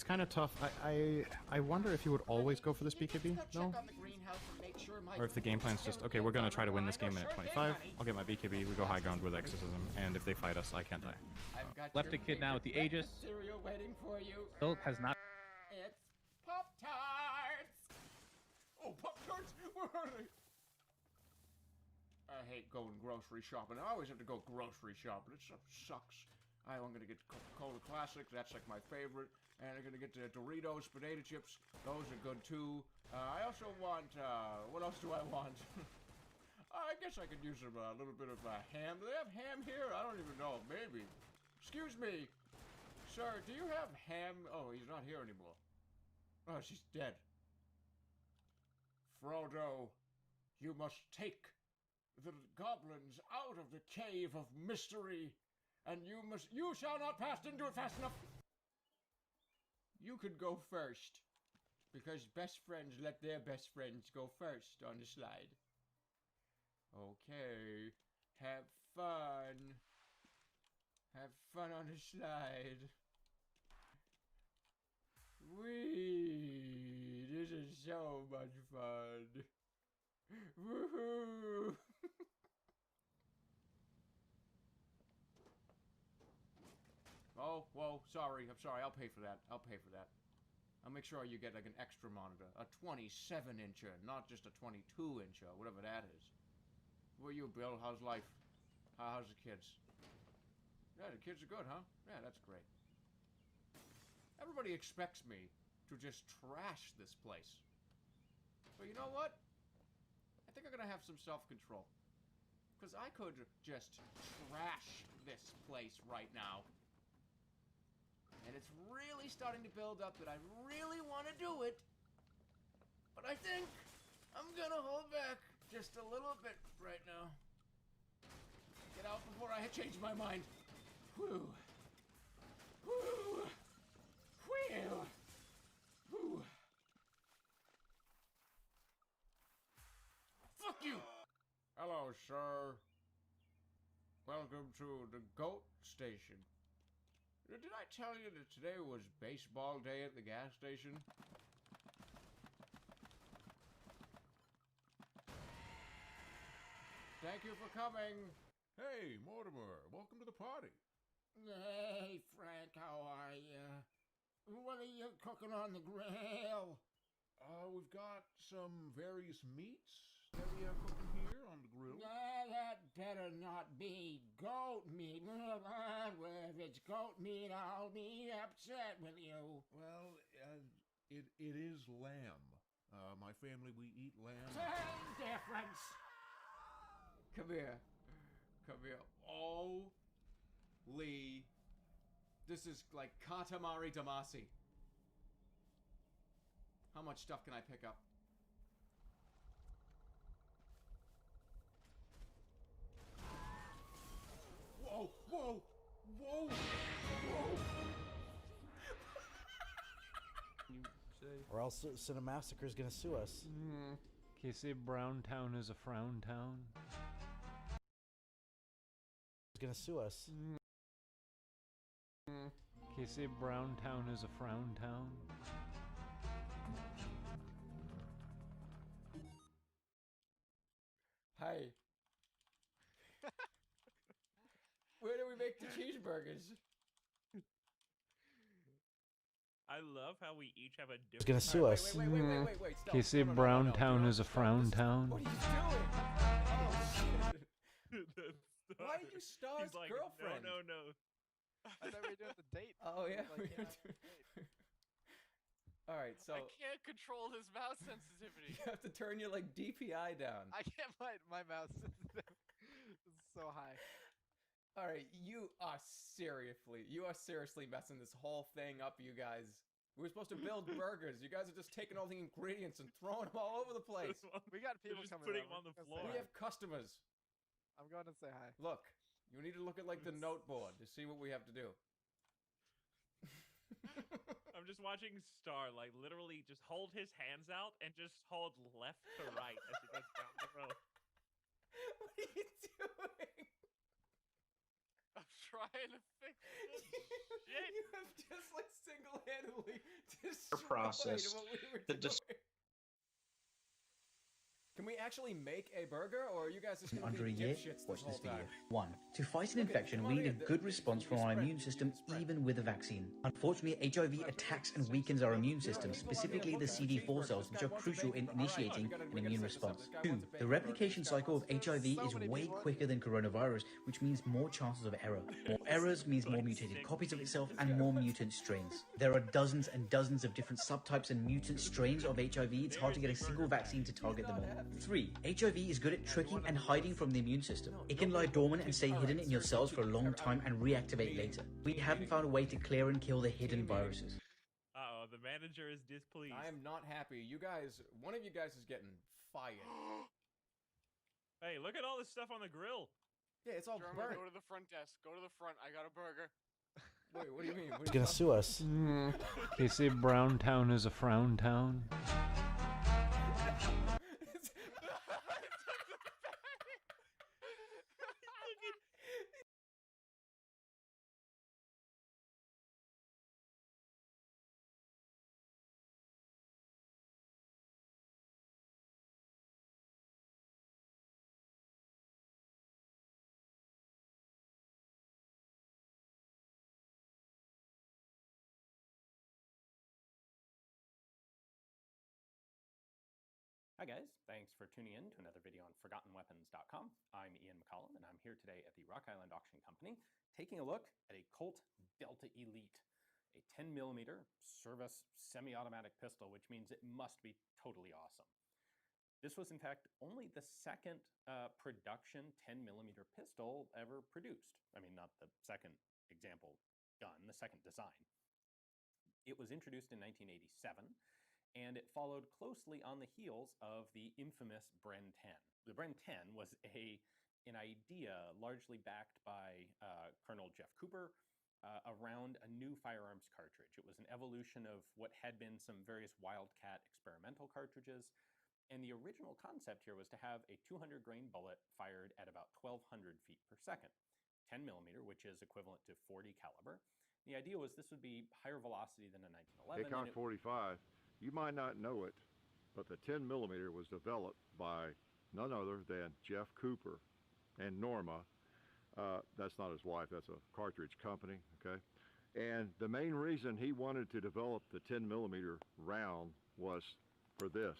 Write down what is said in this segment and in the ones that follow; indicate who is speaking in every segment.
Speaker 1: It's kind of tough. I wonder if you would always go for this BKB, though? Or if the game plan's just, okay, we're gonna try to win this game at 25, I'll get my BKB, we go high ground with Exorcism, and if they fight us, I can't die.
Speaker 2: Left a kid now with the Aegis. Still has not.
Speaker 3: It's Pop-Tarts! Oh, Pop-Tarts? Where are they? I hate going grocery shopping. I always have to go grocery shopping. It sucks. I'm gonna get Coca-Cola Classic. That's like my favorite. And I'm gonna get the Doritos potato chips. Those are good too. I also want, what else do I want? I guess I could use a little bit of ham. Do they have ham here? I don't even know. Maybe. Excuse me. Sir, do you have ham? Oh, he's not here anymore. Oh, she's dead. Frodo, you must take the goblins out of the cave of mystery, and you shall not pass. Didn't do it fast enough. You could go first, because best friends let their best friends go first on the slide. Okay, have fun. Have fun on the slide. Whee! This is so much fun. Woohoo! Oh, whoa, sorry. I'm sorry. I'll pay for that. I'll make sure you get like an extra monitor. A 27-incher, not just a 22-incher, whatever that is. Where you, Bill? How's life? How's the kids? Yeah, the kids are good, huh? Yeah, that's great. Everybody expects me to just trash this place. But you know what? I think I'm gonna have some self-control. Because I could just trash this place right now. And it's really starting to build up that I really want to do it. But I think I'm gonna hold back just a little bit right now. Get out before I change my mind. Whew. Whew. Whew. Whew. Fuck you! Hello, sir. Welcome to the GOAT Station. Did I tell you that today was baseball day at the gas station? Thank you for coming.
Speaker 4: Hey, Mortimer, welcome to the party.
Speaker 3: Hey, Frank, how are you? What are you cooking on the grill?
Speaker 4: We've got some various meats that we are cooking here on the grill.
Speaker 3: That better not be goat meat. If it's goat meat, I'll be upset with you.
Speaker 4: Well, it is lamb. My family, we eat lamb.
Speaker 3: Same difference. Come here. Come here. Holy. This is like Katamari Damacy. How much stuff can I pick up? Whoa, whoa, whoa, whoa.
Speaker 2: You say?
Speaker 5: Or else Cinemassacre's gonna sue us.
Speaker 6: Can you say Brown Town is a frown town?
Speaker 5: It's gonna sue us.
Speaker 6: Can you say Brown Town is a frown town?
Speaker 3: Hi. Where do we make the cheeseburgers?
Speaker 7: I love how we each have a
Speaker 5: It's
Speaker 7: different.
Speaker 5: gonna sue us.
Speaker 3: Wait. Stop.
Speaker 6: Can you say
Speaker 3: No, no, no,
Speaker 6: Brown
Speaker 3: no, no,
Speaker 6: Town
Speaker 3: no,
Speaker 6: is a
Speaker 3: stop.
Speaker 6: frown
Speaker 3: This-
Speaker 6: town?
Speaker 3: What are you doing? Oh, shit. Why are you Star's
Speaker 7: He's like,
Speaker 3: girlfriend?
Speaker 7: No.
Speaker 8: I thought we were doing the date.
Speaker 3: Oh, yeah.
Speaker 8: Like,
Speaker 3: we were All right, so
Speaker 8: I can't control his mouse sensitivity.
Speaker 3: you have to turn your like DPI down.
Speaker 8: I can't. My mouse sensitivity is so high.
Speaker 3: All right, you are seriously messing this whole thing up, you guys. We were supposed to build burgers. You guys are just taking all the ingredients and throwing them all over the place.
Speaker 8: We got
Speaker 7: They're
Speaker 8: people
Speaker 7: just
Speaker 8: coming
Speaker 7: putting
Speaker 8: over.
Speaker 7: them on the
Speaker 8: Go say
Speaker 7: floor.
Speaker 3: We
Speaker 8: hi.
Speaker 3: have customers.
Speaker 8: I'm going to say hi.
Speaker 3: Look, you need to look at like the note board to see what we have to do.
Speaker 7: I'm just watching Star like literally just hold his hands out and just hold left to right as he goes down the road.
Speaker 3: What are you doing?
Speaker 8: I'm trying to fix this shit.
Speaker 3: You have just like single-handedly
Speaker 9: processed.
Speaker 3: what we were
Speaker 9: The
Speaker 3: doing. Can we actually make a burger, or are you guys just gonna
Speaker 10: under a
Speaker 3: be
Speaker 10: year?
Speaker 3: dipshits
Speaker 10: Watch
Speaker 3: this whole
Speaker 10: this video.
Speaker 3: time?
Speaker 10: 1. To fight an
Speaker 3: Look at-
Speaker 10: infection,
Speaker 3: come
Speaker 10: we
Speaker 3: on
Speaker 10: need a
Speaker 3: in.
Speaker 10: good
Speaker 3: This
Speaker 10: response
Speaker 3: can
Speaker 10: from
Speaker 3: be
Speaker 10: our
Speaker 3: spread.
Speaker 10: immune
Speaker 3: It can
Speaker 10: system,
Speaker 3: spread.
Speaker 10: even with a vaccine. Unfortunately, HIV attacks and weakens our immune system, specifically the CD4 cells, which are crucial in initiating an immune response. 2. The replication cycle of HIV is way quicker than coronavirus, which means more chances of error. More errors means more mutated copies of itself and more mutant strains. There are dozens and dozens of different subtypes and mutant strains of HIV. It's hard to get a single vaccine to target them all. 3. HIV is good at tricking and hiding from the immune system. It can lie dormant and stay hidden in your cells for a long time and reactivate later. We haven't found a way to clear and kill the hidden viruses.
Speaker 7: Uh-oh, the manager is displeased.
Speaker 3: I am not happy. You guys, one of you guys is getting fired.
Speaker 7: Hey, look at all this stuff on the grill.
Speaker 3: Yeah, it's all
Speaker 8: German,
Speaker 3: burnt.
Speaker 8: go to the front desk. Go to the front. I got a burger.
Speaker 3: Wait, what do you mean? What
Speaker 5: He's
Speaker 3: are you
Speaker 5: gonna sue us.
Speaker 6: They say Brown Town is a frown town.
Speaker 11: Hi guys, thanks for tuning in to another video on ForgottenWeapons.com. I'm Ian McCollum, and I'm here today at the Rock Island Auction Company taking a look at a Colt Delta Elite, a 10mm service semi-automatic pistol, which means it must be totally awesome. This was in fact only the second production 10mm pistol ever produced. I mean, not the second example gun, the second design. It was introduced in 1987. And it followed closely on the heels of the infamous Bren 10. The Bren 10 was an idea largely backed by Colonel Jeff Cooper around a new firearms cartridge. It was an evolution of what had been some various Wildcat experimental cartridges. And the original concept here was to have a 200 grain bullet fired at about 1,200 feet per second. 10mm, which is equivalent to 40 caliber. The idea was this would be higher velocity than a 1911.
Speaker 12: ACOG 45. You might not know it, but the 10mm was developed by none other than Jeff Cooper and Norma. That's not his wife, that's a cartridge company, okay? And the main reason he wanted to develop the 10mm round was for this.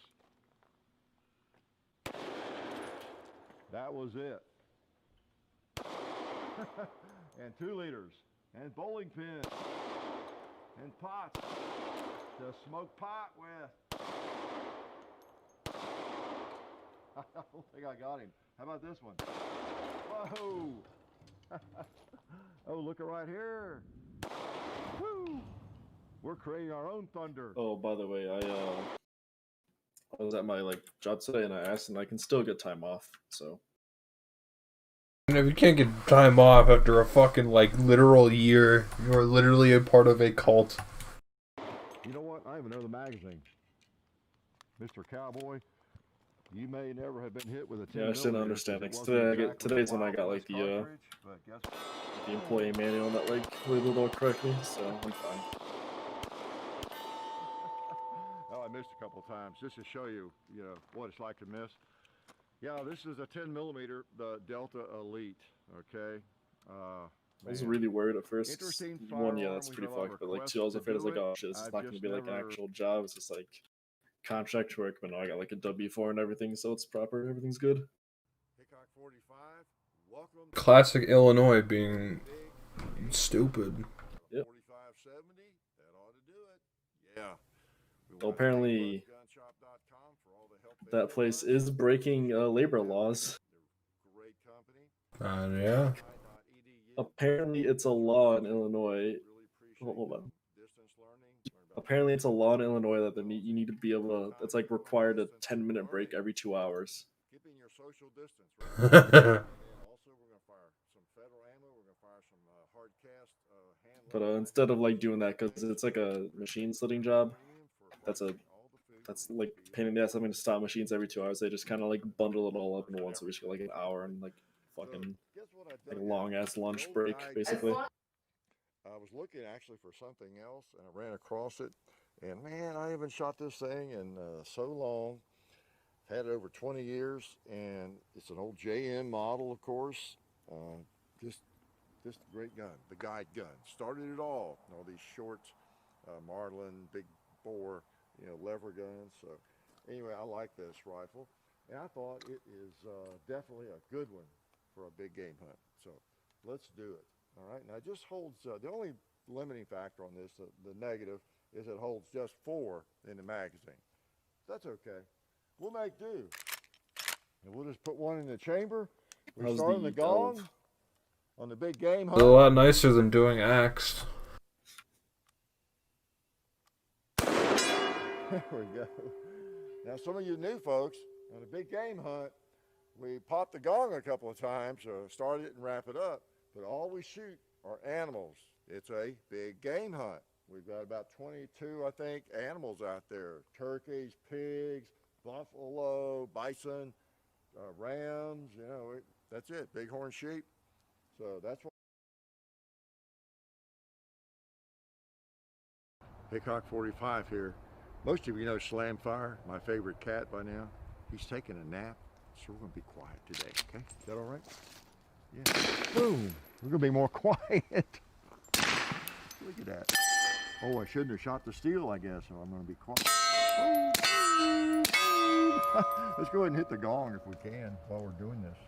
Speaker 12: That was it. And 2 liters, and bowling pins, and pots to smoke pot with. I don't think I got him. How about this one? Whoa! Oh, look at right here. Woo! We're creating our own thunder.
Speaker 13: Oh, by the way, I was at my job today and I asked, and I can still get time off. So.
Speaker 14: And if you can't get time off after a fucking literal year, you're literally a part of a cult.
Speaker 12: You know what? I even know the magazine. Mr. Cowboy, you may never have been hit with a 10mm.
Speaker 13: Yeah, I still don't understand. Today's when I got the employee manual that labeled all correctly, so I'm fine.
Speaker 12: Oh, I missed a couple of times just to show you, what it's like to miss. Yeah, this is a 10mm, the Delta Elite. Okay.
Speaker 13: I was really worried at first.
Speaker 12: Interesting.
Speaker 13: One, yeah, that's pretty fucked. But 2, I was afraid oh shit, this is not going to be an actual job. It's just contract work. But no, I got a W4 and everything, so it's proper. Everything's good.
Speaker 12: ACOG 45. Welcome.
Speaker 14: Classic Illinois being stupid.
Speaker 13: Yep.
Speaker 12: 4570. That ought to do it. Yeah.
Speaker 13: Well, apparently, that place is breaking labor laws.
Speaker 14: Yeah.
Speaker 13: Apparently, it's a law in Illinois. Hold on. Apparently, it's a law in Illinois that you need to be able to. It's required a 10-minute break every 2 hours.
Speaker 12: Keeping your social distance, right? And also, we're gonna fire some federal ammo. We're gonna fire some hard cast hand.
Speaker 13: But instead of doing that, because it's a machine slitting job, that's pain in the ass. Having to stop machines every 2 hours. They just kind of bundle it all up into one, so we just get an hour and fucking long ass lunch break basically.
Speaker 12: I was looking actually for something else, and I ran across it, And man, I haven't shot this thing in so long. Had it over 20 years, and it's an old JM model, of course. Just a great gun, the guide gun. Started it all these short Marlin, big bore, lever guns. So anyway, I like this rifle, and I thought it is definitely a good one for a big game hunt. So let's do it. All right, now it just holds, the only limiting factor on this, the negative, is it holds just 4 in the magazine. That's okay. We'll make do. And we'll just put one in the chamber. We start on the gong, on the big game hunt.
Speaker 14: It's a lot nicer than doing axe.
Speaker 12: There we go. Now some of you new folks, on a big game hunt, we pop the gong a couple of times, start it and wrap it up. But all we shoot are animals. It's a big game hunt. We've got about 22, I think, animals out there. Turkeys, pigs, buffalo, bison, rams, that's it, bighorn sheep. So that's what. Hickok 45 here. Most of you know Slamfire, my favorite cat by now. He's taking a nap, so we're gonna be quiet today, okay? Is that all right? Yeah. Boom. We're gonna be more quiet. Look at that. Oh, I shouldn't have shot the steel, I guess, so I'm gonna be quiet. Let's go ahead and hit the gong if we can while we're doing this.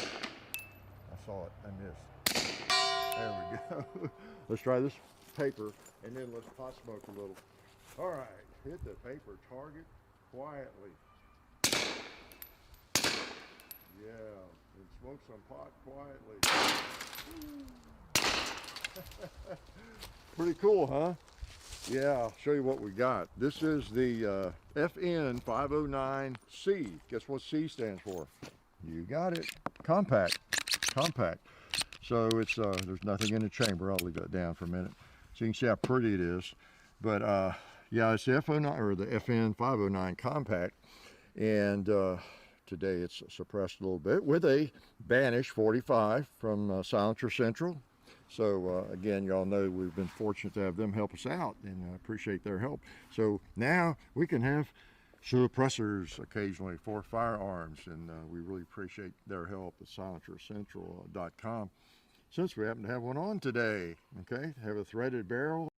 Speaker 12: I saw it, I missed. There we go. Let's try this paper, and then let's pot smoke a little. All right, hit the paper target quietly. Yeah, and smoke some pot quietly. Pretty cool, huh? Yeah, I'll show you what we got. This is the FN 509C. Guess what C stands for? You got it. Compact. Compact. So it's there's nothing in the chamber. I'll leave that down for a minute so you can see how pretty it is. But yeah, it's the F09 or the FN 509 Compact, and today it's suppressed a little bit with a Banish 45 from Silencer Central. So again, y'all know we've been fortunate to have them help us out, and I appreciate their help. So now we can have suppressors occasionally for firearms, and we really appreciate their help at silencercentral.com. Since we happen to have one on today, okay, have a threaded barrel.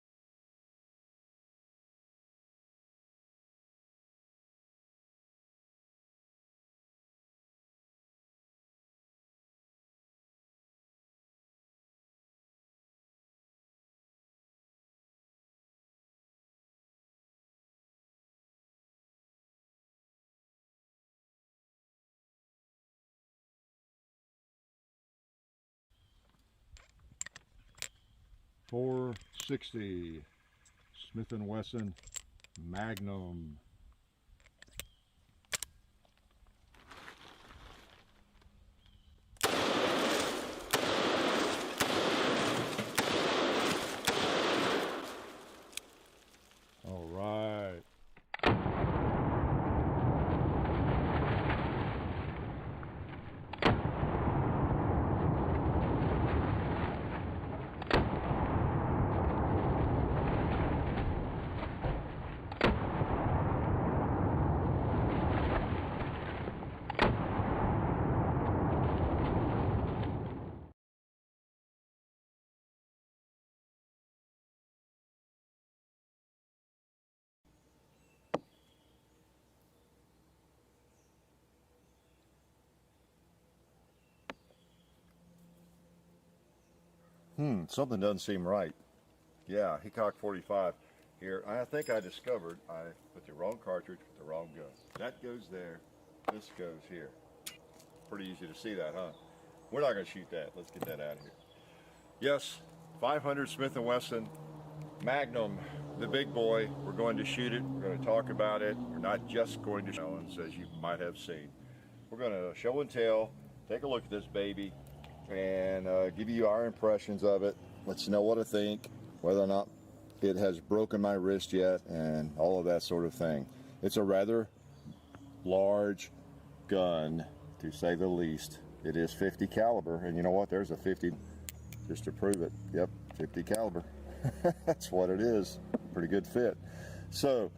Speaker 12: .460 Smith & Wesson Magnum. All right. Something doesn't seem right. Yeah, Hickok 45 here. I think I discovered I put the wrong cartridge with the wrong gun. That goes there, this goes here. Pretty easy to see that, huh? We're not gonna shoot that. Let's get that out of here. Yes, 500 Smith & Wesson Magnum, the big boy. We're going to shoot it. We're going to talk about it. We're not just going to show it, as you might have seen. We're going to show and tell, take a look at this baby, and give you our impressions of it. Let you know what I think, whether or not it has broken my wrist yet, and all of that sort of thing. It's a rather large gun, to say the least. It is 50 caliber, and you know what? There's a 50 just to prove it. Yep, 50 caliber. That's what it is. pretty good fit. So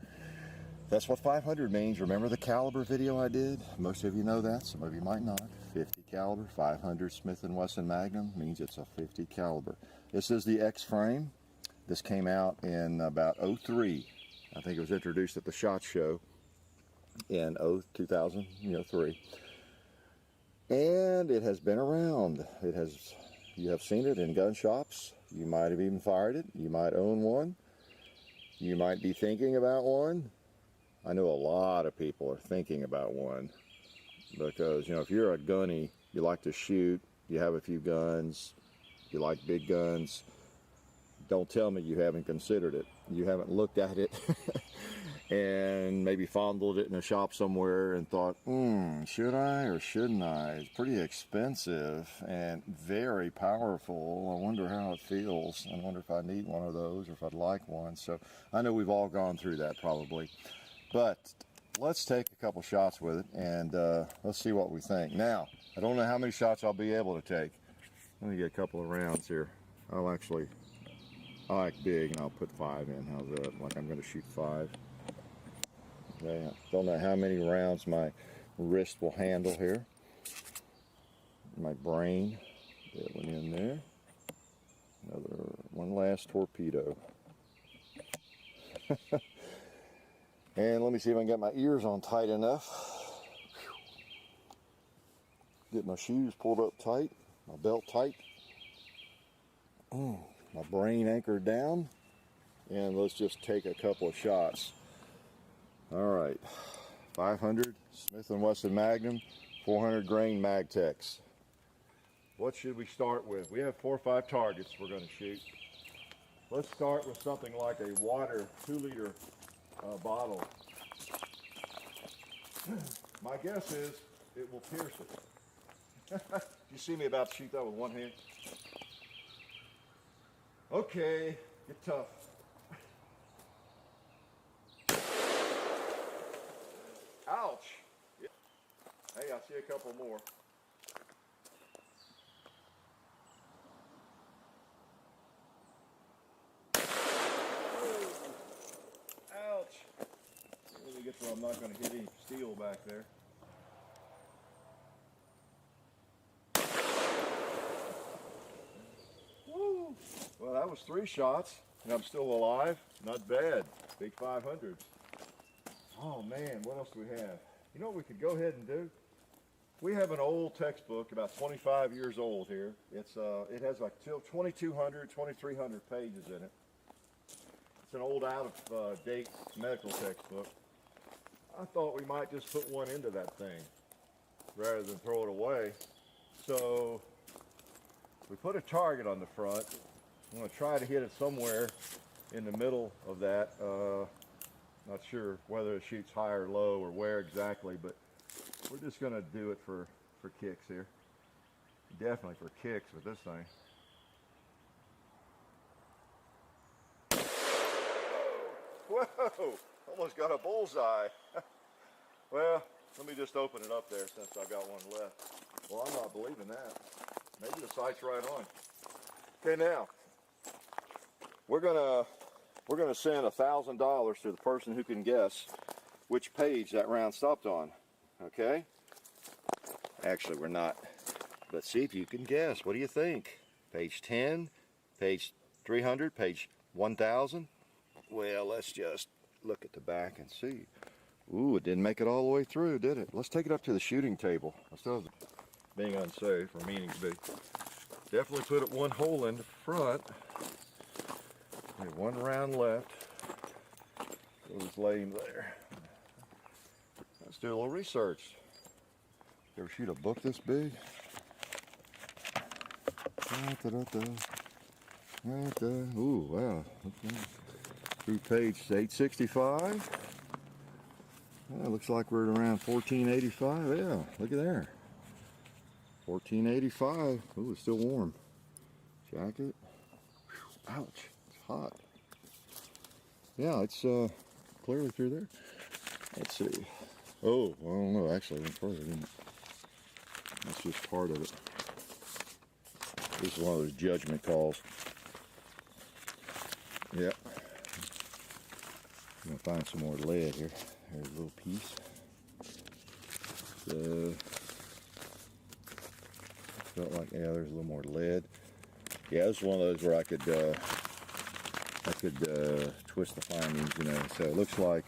Speaker 12: that's what 500 means. Remember the caliber video I did? Most of you know that, some of you might not. 50 caliber, 500 Smith & Wesson Magnum means it's a 50 caliber. This is the X frame. This came out in about 03. I think it was introduced at the SHOT Show in 2003. And it has been around. You have seen it in gun shops. You might have even fired it. You might own one. You might be thinking about one. I know a lot of people are thinking about one because, you know, if you're a gunny, you like to shoot, you have a few guns, you like big guns, don't tell me you haven't considered it. You haven't looked at it and maybe fondled it in a shop somewhere and thought, should I or shouldn't I? It's pretty expensive and very powerful. I wonder how it feels. I wonder if I need one of those or if I'd like one. So I know we've all gone through that probably. But let's take a couple shots with it and let's see what we think. Now, I don't know how many shots I'll be able to take. Let me get a couple of rounds here. I like big, and I'll put 5 in. How's that? Like I'm going to shoot 5. Okay, don't know how many rounds my wrist will handle here. My brain, get one in there. One last torpedo. And let me see if I can get my ears on tight enough. Get my shoes pulled up tight, my belt tight. My brain anchored down, and let's just take a couple of shots. All right, 500 Smith & Wesson Magnum, 400 grain Magtex. What should we start with? We have 4 or 5 targets we're going to shoot. Let's start with something like a water 2-liter bottle. My guess is it will pierce it. You see me about to shoot that with one hand? Okay, get tough. Ouch. Yeah. Hey, I see a couple more. Ouch. Really gets where I'm not going to hit any steel back there. Woo. Well, that was 3 shots, and I'm still alive. Not bad. Big 500s. Oh man, what else do we have? You know what we could go ahead and do? We have an old textbook, about 25 years old here. It has like 2,200, 2,300 pages in it. It's an old out-of-date medical textbook. I thought we might just put one into that thing rather than throw it away. So we put a target on the front. I'm going to try to hit it somewhere in the middle of that. Not sure whether it shoots high or low or where exactly, but we're just going to do it for kicks here. Definitely for kicks with this thing. Whoa! Almost got a bullseye. Well, let me just open it up there since I've got one left. Well, I'm not believing that. Maybe the sight's right on. Okay, now we're gonna send $1,000 to the person who can guess which page that round stopped on. Okay? Actually, we're not. But see if you can guess. What do you think? Page 10, page 300, page 1000? Well, let's just look at the back and see. Ooh, it didn't make it all the way through, did it? Let's take it up to the shooting table instead of being unsafe or meaning to be. Definitely put it one hole in the front. We have 1 round left. It was laying there. Let's do a little research. You ever shoot a book this big? Ooh, wow. Through page 865. Yeah, looks like we're at around 1485. Yeah, look at there. 1485. Ooh, it's still warm. Jacket. Whew, ouch. It's hot. Yeah, it's clearly through there. Let's see. Oh, I don't know. Actually, I went further, didn't it? That's just part of it. This is one of those judgment calls. Yep. I'm gonna find some more lead here. Here's a little piece. So I felt like, yeah, there's a little more lead. Yeah, this is one of those where I could twist the findings, you know. So it looks like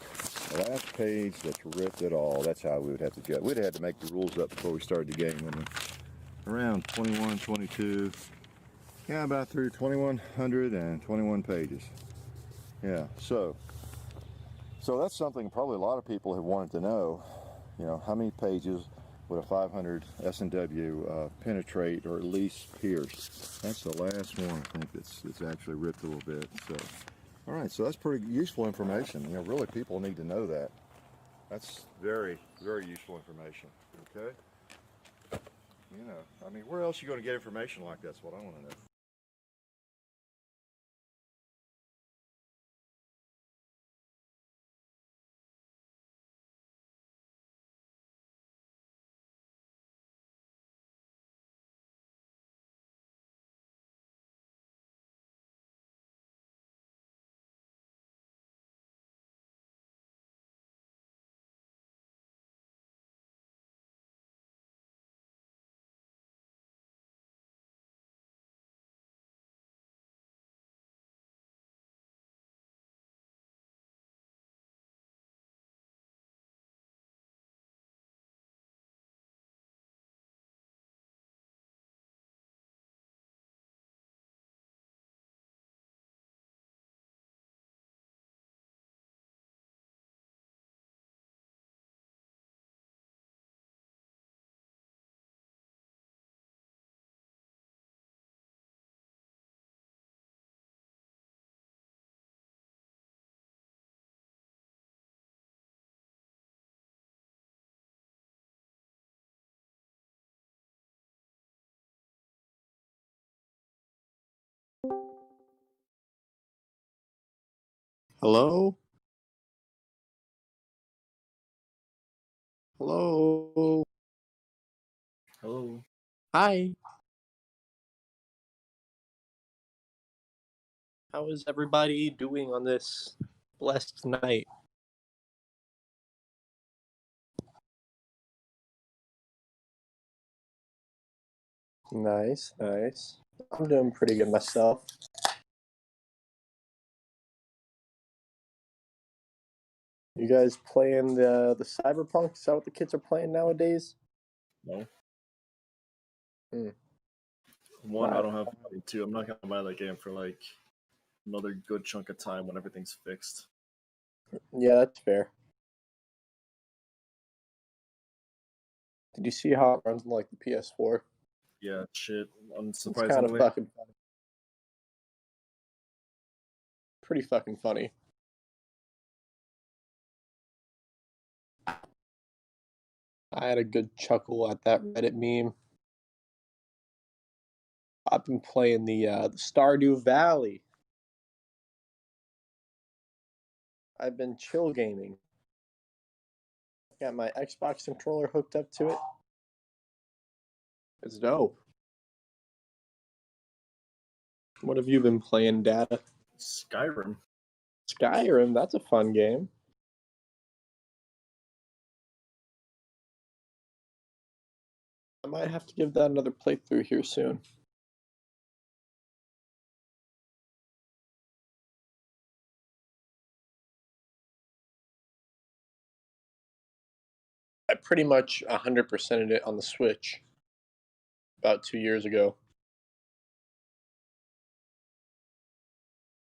Speaker 12: the last page that's ripped at all. That's how we would have to judge. We'd have had to make the rules up before we started the game, wouldn't we? Around 21, 22. Yeah, about through 2,121 pages. Yeah, so that's something probably a lot of people have wanted to know. You know, how many pages would a 500 S&W penetrate or at least pierce? That's the last one, I think, that's actually ripped a little bit. So, all right, so that's pretty useful information. You know, really, people need to know that. That's very, very useful information. Okay. You know, I mean, where else are you going to get information like that's what I want to know.
Speaker 9: Hello? Hello?
Speaker 13: Hello.
Speaker 9: Hi. How is everybody doing on this blessed night? Nice, nice. I'm doing pretty good myself. You guys playing the Cyberpunk? Is that what the kids are playing nowadays?
Speaker 13: No.
Speaker 9: Hmm.
Speaker 13: One, I don't have money. Two, I'm not gonna buy that game for like another good chunk of time when everything's fixed.
Speaker 9: Yeah, that's fair. Did you see how it runs on like the PS4?
Speaker 13: Yeah, shit.
Speaker 9: It's kind of
Speaker 13: Unsurprisingly.
Speaker 9: fucking funny. Pretty fucking funny. I had a good chuckle at that Reddit meme. I've been playing the Stardew Valley. I've been chill gaming. Got my Xbox controller hooked up to it. It's dope. What have you been playing, Data?
Speaker 13: Skyrim.
Speaker 9: Skyrim, that's a fun game. I might have to give that another playthrough here soon. I pretty much 100%ed it on the Switch about 2 years ago.